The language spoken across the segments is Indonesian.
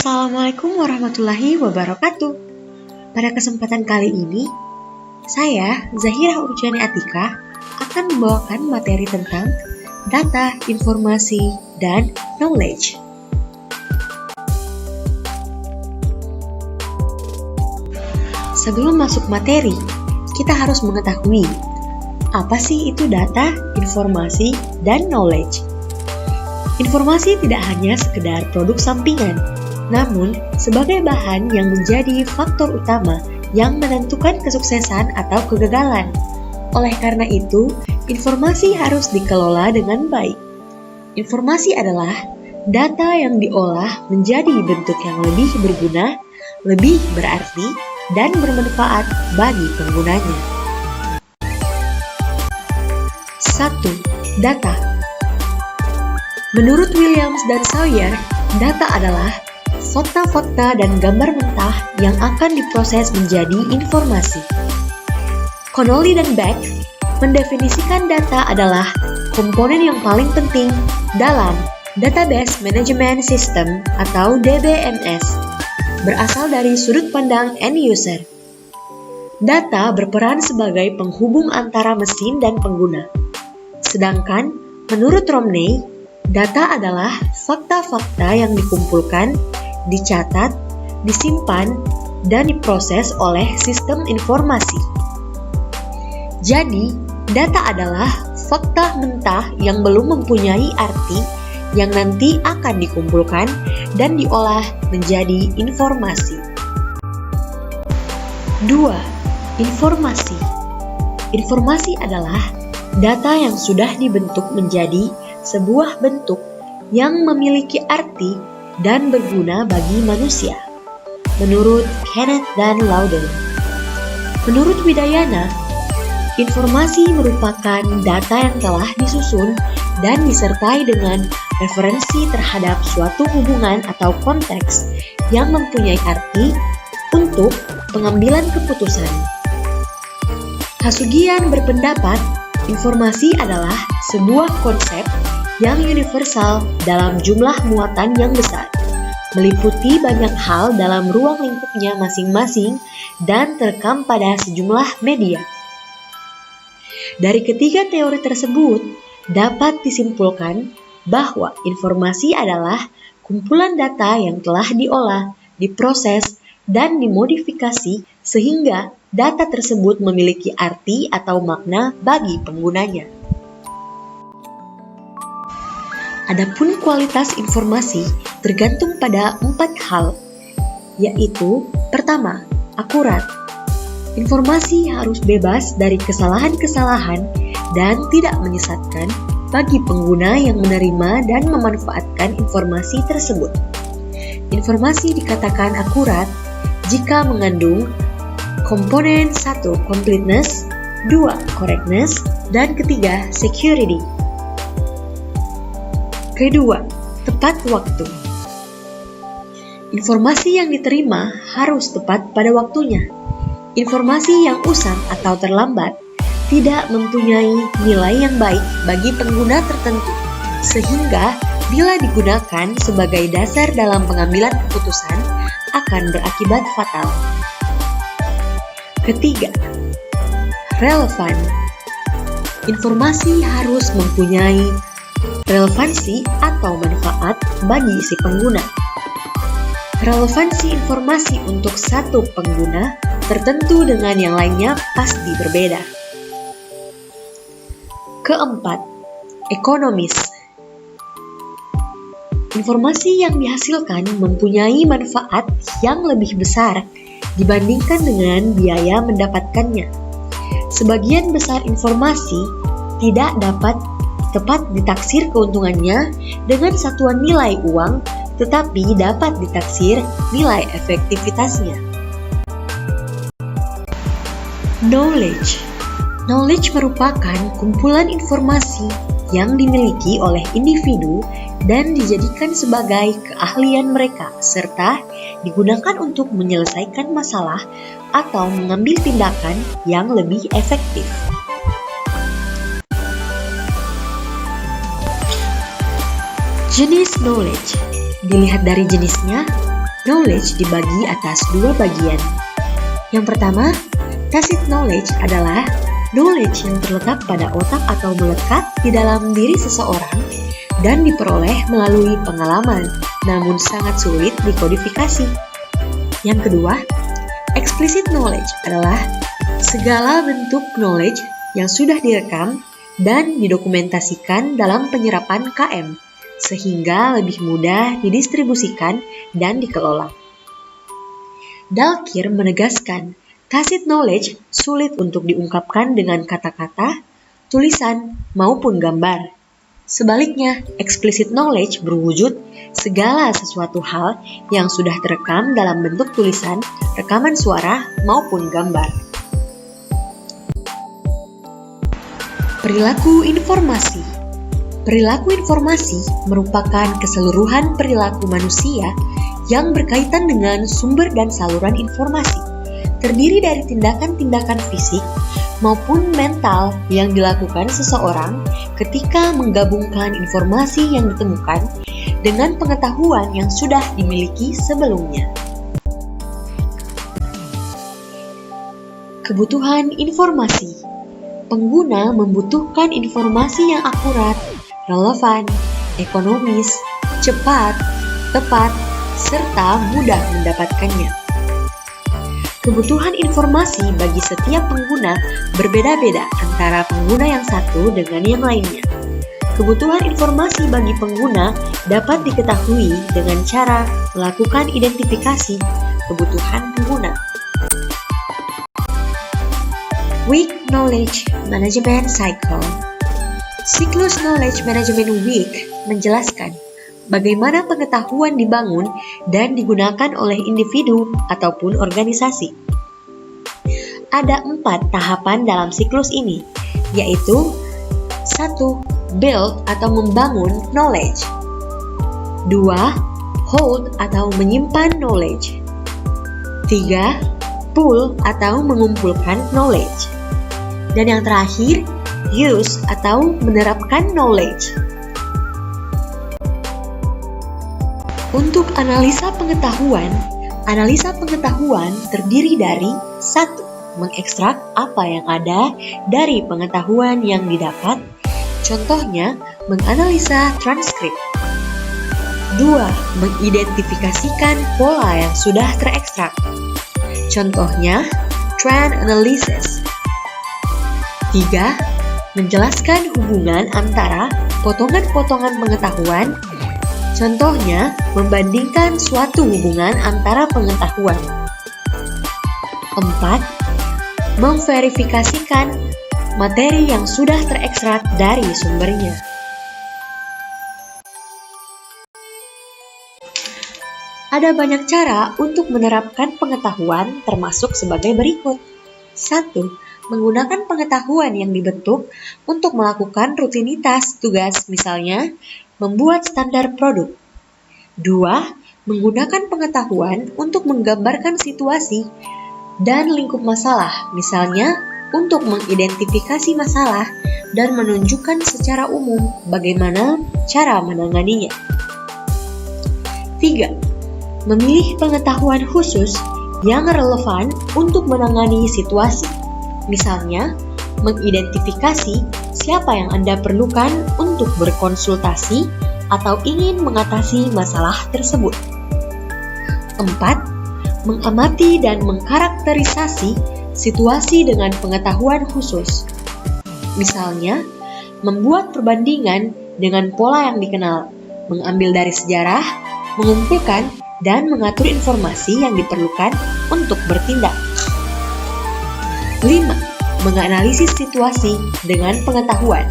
Assalamualaikum warahmatullahi wabarakatuh. Pada kesempatan kali ini, saya, Zahira Urjani Atika, akan membawakan materi tentang data, informasi, dan knowledge. Sebelum masuk materi, kita harus mengetahui apa sih itu data, informasi, dan knowledge. Informasi tidak hanya sekedar produk sampingan, namun sebagai bahan yang menjadi faktor utama yang menentukan kesuksesan atau kegagalan. Oleh karena itu, informasi harus dikelola dengan baik. Informasi adalah data yang diolah menjadi bentuk yang lebih berguna, lebih berarti, dan bermanfaat bagi penggunanya. 1. Data. Menurut Williams dan Sawyer, data adalah fakta-fakta dan gambar mentah yang akan diproses menjadi informasi. Connolly dan Beck mendefinisikan data adalah komponen yang paling penting dalam Database Management System atau DBMS, berasal dari sudut pandang end user. Data berperan sebagai penghubung antara mesin dan pengguna. Sedangkan, menurut Romney, data adalah fakta-fakta yang dikumpulkan, dicatat, disimpan, dan diproses oleh sistem informasi. Jadi, data adalah fakta mentah yang belum mempunyai arti yang nanti akan dikumpulkan dan diolah menjadi informasi. 2. Informasi. Informasi adalah data yang sudah dibentuk menjadi sebuah bentuk yang memiliki arti dan berguna bagi manusia. Menurut Kenneth dan Loudon. Menurut Widayana, informasi merupakan data yang telah disusun dan disertai dengan referensi terhadap suatu hubungan atau konteks yang mempunyai arti untuk pengambilan keputusan. Kasugian berpendapat, informasi adalah sebuah konsep yang universal dalam jumlah muatan yang besar, meliputi banyak hal dalam ruang lingkupnya masing-masing dan terekam pada sejumlah media. Dari ketiga teori tersebut, dapat disimpulkan bahwa informasi adalah kumpulan data yang telah diolah, diproses, dan dimodifikasi sehingga data tersebut memiliki arti atau makna bagi penggunanya. Adapun kualitas informasi tergantung pada 4 hal, yaitu pertama, akurat. Informasi harus bebas dari kesalahan-kesalahan dan tidak menyesatkan bagi pengguna yang menerima dan memanfaatkan informasi tersebut. Informasi dikatakan akurat jika mengandung komponen 1. Completeness, 2. Correctness, dan ketiga, security. Kedua, tepat waktu. Informasi yang diterima harus tepat pada waktunya. Informasi yang usang atau terlambat tidak mempunyai nilai yang baik bagi pengguna tertentu, sehingga bila digunakan sebagai dasar dalam pengambilan keputusan akan berakibat fatal. Ketiga, relevan. Informasi harus mempunyai relevansi atau manfaat bagi si pengguna. Relevansi informasi untuk satu pengguna tertentu dengan yang lainnya pasti berbeda. Keempat, ekonomis. Informasi yang dihasilkan mempunyai manfaat yang lebih besar dibandingkan dengan biaya mendapatkannya. Sebagian besar informasi tidak dapat tepat ditaksir keuntungannya dengan satuan nilai uang, tetapi dapat ditaksir nilai efektivitasnya. Knowledge. Knowledge merupakan kumpulan informasi yang dimiliki oleh individu dan dijadikan sebagai keahlian mereka, serta digunakan untuk menyelesaikan masalah atau mengambil tindakan yang lebih efektif. Jenis knowledge. Dilihat dari jenisnya, Knowledge dibagi atas dua bagian. Yang pertama, tacit knowledge adalah knowledge yang terletak pada otak atau melekat di dalam diri seseorang dan diperoleh melalui pengalaman, namun sangat sulit dikodifikasi. Yang kedua, explicit knowledge adalah segala bentuk knowledge yang sudah direkam dan didokumentasikan dalam penyerapan KM, sehingga lebih mudah didistribusikan dan dikelola. Dalkir menegaskan, tacit knowledge sulit untuk diungkapkan dengan kata-kata, tulisan, maupun gambar. Sebaliknya, explicit knowledge berwujud segala sesuatu hal yang sudah terekam dalam bentuk tulisan, rekaman suara, maupun gambar. Perilaku informasi. Perilaku informasi merupakan keseluruhan perilaku manusia yang berkaitan dengan sumber dan saluran informasi, terdiri dari tindakan-tindakan fisik maupun mental yang dilakukan seseorang ketika menggabungkan informasi yang ditemukan dengan pengetahuan yang sudah dimiliki sebelumnya. Kebutuhan informasi. Pengguna membutuhkan informasi yang akurat, relevan, ekonomis, cepat, tepat, serta mudah mendapatkannya. Kebutuhan informasi bagi setiap pengguna berbeda-beda antara pengguna yang satu dengan yang lainnya. Kebutuhan informasi bagi pengguna dapat diketahui dengan cara melakukan identifikasi kebutuhan pengguna. Weak Knowledge Management Cycle. Siklus Knowledge Management Week menjelaskan bagaimana pengetahuan dibangun dan digunakan oleh individu ataupun organisasi. Ada 4 tahapan dalam siklus ini, yaitu 1. Build atau membangun knowledge. 2. Hold atau menyimpan knowledge. 3. Pool atau mengumpulkan knowledge. Dan yang terakhir, use atau menerapkan knowledge. Untuk analisa pengetahuan terdiri dari 1. Mengekstrak apa yang ada dari pengetahuan yang didapat, contohnya menganalisa transkrip. 2. Mengidentifikasikan pola yang sudah terekstrak, contohnya trend analysis. 3. Menjelaskan hubungan antara potongan-potongan pengetahuan, contohnya membandingkan suatu hubungan antara pengetahuan. 4. Memverifikasikan materi yang sudah terekstrak dari sumbernya. Ada banyak cara untuk menerapkan pengetahuan termasuk sebagai berikut. 1. Menggunakan pengetahuan yang dibentuk untuk melakukan rutinitas tugas, misalnya membuat standar produk. 2. Menggunakan pengetahuan untuk menggambarkan situasi dan lingkup masalah, misalnya untuk mengidentifikasi masalah dan menunjukkan secara umum bagaimana cara menanganinya. 3. Memilih pengetahuan khusus yang relevan untuk menangani situasi. Misalnya, mengidentifikasi siapa yang Anda perlukan untuk berkonsultasi atau ingin mengatasi masalah tersebut. 4. Mengamati dan mengkarakterisasi situasi dengan pengetahuan khusus. Misalnya, membuat perbandingan dengan pola yang dikenal, mengambil dari sejarah, mengumpulkan, dan mengatur informasi yang diperlukan untuk bertindak. 5. Menganalisis situasi dengan pengetahuan.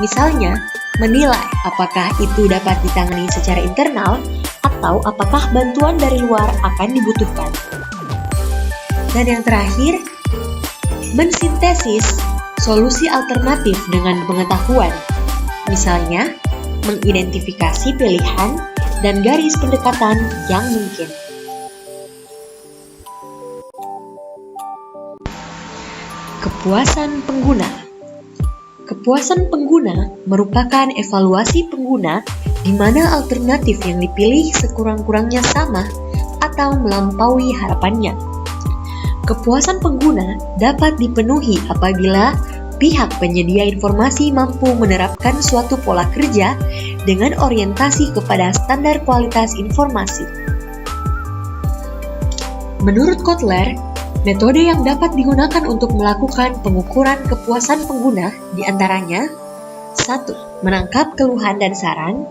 Misalnya, menilai apakah itu dapat ditangani secara internal atau apakah bantuan dari luar akan dibutuhkan. Dan yang terakhir, mensintesis solusi alternatif dengan pengetahuan. Misalnya, mengidentifikasi pilihan dan garis pendekatan yang mungkin. Kepuasan pengguna. Kepuasan pengguna merupakan evaluasi pengguna di mana alternatif yang dipilih sekurang-kurangnya sama atau melampaui harapannya. Kepuasan pengguna dapat dipenuhi apabila pihak penyedia informasi mampu menerapkan suatu pola kerja dengan orientasi kepada standar kualitas informasi. Menurut Kotler, metode yang dapat digunakan untuk melakukan pengukuran kepuasan pengguna diantaranya 1. Menangkap keluhan dan saran.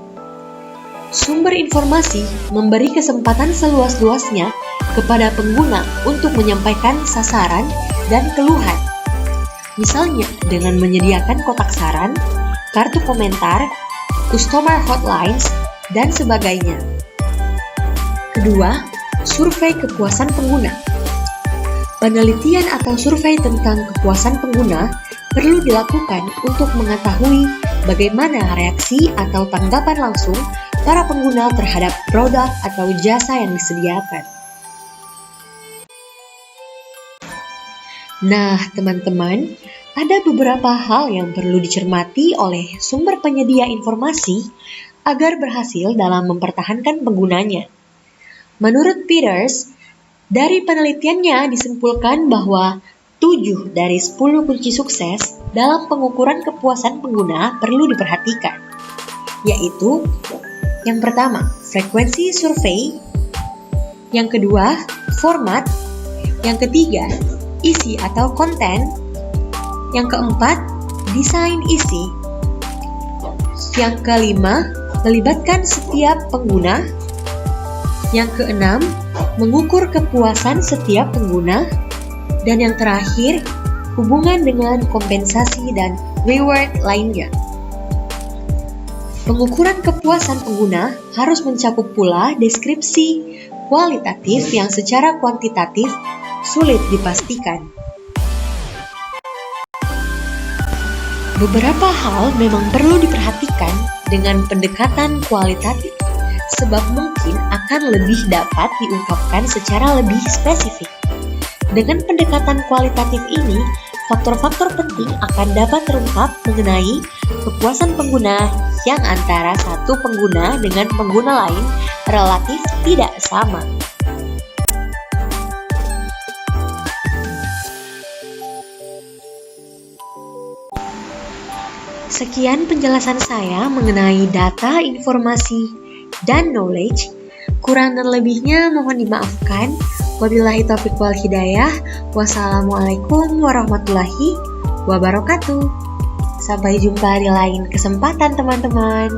Sumber informasi memberi kesempatan seluas-luasnya kepada pengguna untuk menyampaikan sasaran dan keluhan. Misalnya dengan menyediakan kotak saran, kartu komentar, customer hotlines, dan sebagainya. Kedua, survei kepuasan pengguna. Penelitian atau survei tentang kepuasan pengguna perlu dilakukan untuk mengetahui bagaimana reaksi atau tanggapan langsung para pengguna terhadap produk atau jasa yang disediakan. Nah, teman-teman, ada beberapa hal yang perlu dicermati oleh sumber penyedia informasi agar berhasil dalam mempertahankan penggunanya. Menurut Peters, dari penelitiannya disimpulkan bahwa 7 dari 10 kunci sukses dalam pengukuran kepuasan pengguna perlu diperhatikan, yaitu yang pertama, frekuensi survei, yang kedua, format, yang ketiga, isi atau konten, yang keempat, desain isi, yang kelima, melibatkan setiap pengguna, yang keenam, mengukur kepuasan setiap pengguna, dan yang terakhir, hubungan dengan kompensasi dan reward lainnya. Pengukuran kepuasan pengguna harus mencakup pula deskripsi kualitatif yang secara kuantitatif sulit dipastikan. Beberapa hal memang perlu diperhatikan dengan pendekatan kualitatif, sebab mungkin akan lebih dapat diungkapkan secara lebih spesifik. Dengan pendekatan kualitatif ini, faktor-faktor penting akan dapat terungkap mengenai kepuasan pengguna yang antara satu pengguna dengan pengguna lain relatif tidak sama. Sekian penjelasan saya mengenai data, informasi, dan knowledge. Kurang dan lebihnya mohon dimaafkan. Wabillahi taufiq wal hidayah. Wassalamualaikum warahmatullahi wabarakatuh. Sampai jumpa di lain kesempatan teman-teman.